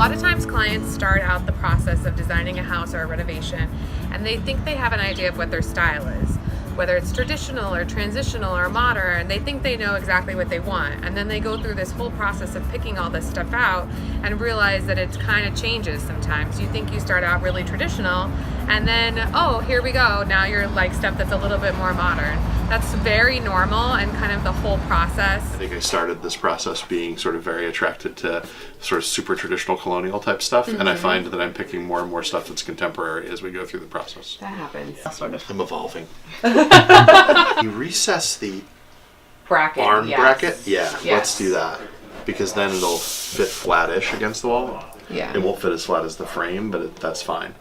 lot of times clients start out the process of designing a house or a renovation, and they think they have an idea of what their style is. Whether it's traditional or transitional or modern, they think they know exactly what they want. And then they go through this whole process of picking all this stuff out and realize that it kind of changes sometimes. You think you start out really traditional, and then, oh, here we go. Now you're like stuff that's a little bit more modern. That's very normal and kind of the whole process. I think I started this process being sort of very attracted to sort of super traditional colonial type stuff. And I find that I'm picking more and more stuff that's contemporary as we go through the process. That happens. Sort of. I'm evolving. You recess the Bracket. arm yes. bracket? Yeah, Yes. let's do that. Because then it'll fit flattish against the wall. Yeah. It won't fit as flat as the frame, but that's fine.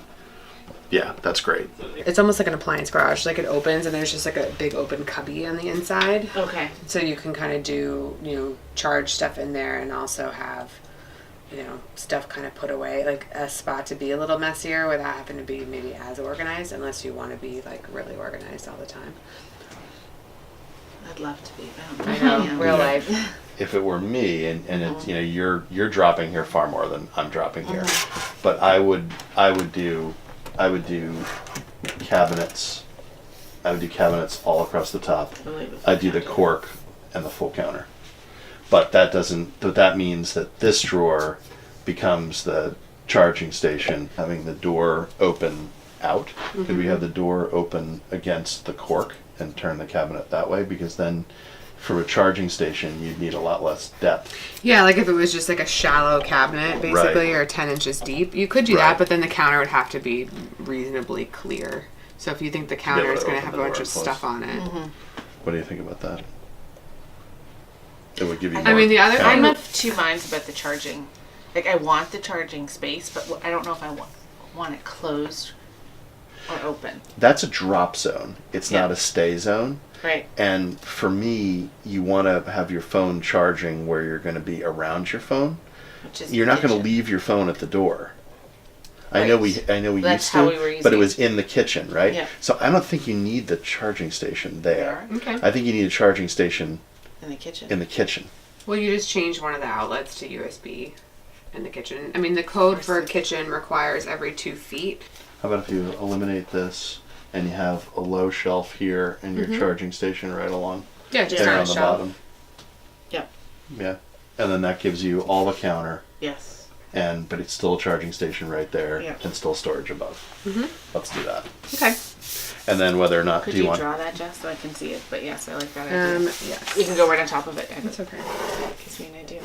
Yeah, that's great. It's almost like an appliance garage. Like it opens and there's just like a big open cubby on the inside. Okay. So you can kind of do, charge stuff in there and also have, stuff kind of put away. Like a spot to be a little messier without having to be maybe as organized, unless you want to be like really organized all the time. I'd love to be them. I know, Yeah. real life. If it were me, and it's, you're dropping here far more than I'm dropping here, but I would do cabinets. I would do cabinets all across the top. I'd do the cork and the full counter. But that means that this drawer becomes the charging station, having the door open out. Could we have the door open against the cork and turn the cabinet that way? Because then for a charging station, you'd need a lot less depth. Yeah, like if it was just like a shallow cabinet, basically, Right. or 10 inches deep, you could do Right. that, but then the counter would have to be reasonably clear. So if you think the counter able is to going to open have a the bunch door of and close. stuff on it. What do you think about that? It would give you. I mean, the other I'm thing... of two minds about the charging. Like, I want the charging space, but I don't know if I want it closed or open. That's a drop zone. It's Yeah. not a stay zone. Right. And for me, you want to have your phone charging where you're going to be around your phone. Which is You're not going to kitchen. leave your phone at the door. Right. I know we That's used how to, we were but it using was in the kitchen, right? Yeah. So I don't think you need the charging station there. Okay. I think you need a charging station In the kitchen. in the kitchen. Well, you just change one of the outlets to USB in the kitchen. I mean, the code for a kitchen requires every 2 feet. How about if you eliminate this and you have a low shelf here and your charging station right along Yeah, just there on on a the shelf. bottom? Yep. Yeah. And then that gives you all the counter. Yes. But it's still a charging station right there Yeah. and still storage above. Let's do that. Okay. And then whether or not Could do you you want draw that, Jess, so I can see it? But yes, I like that idea. Yes. You can go right on top of it. That's okay. Gives me an idea.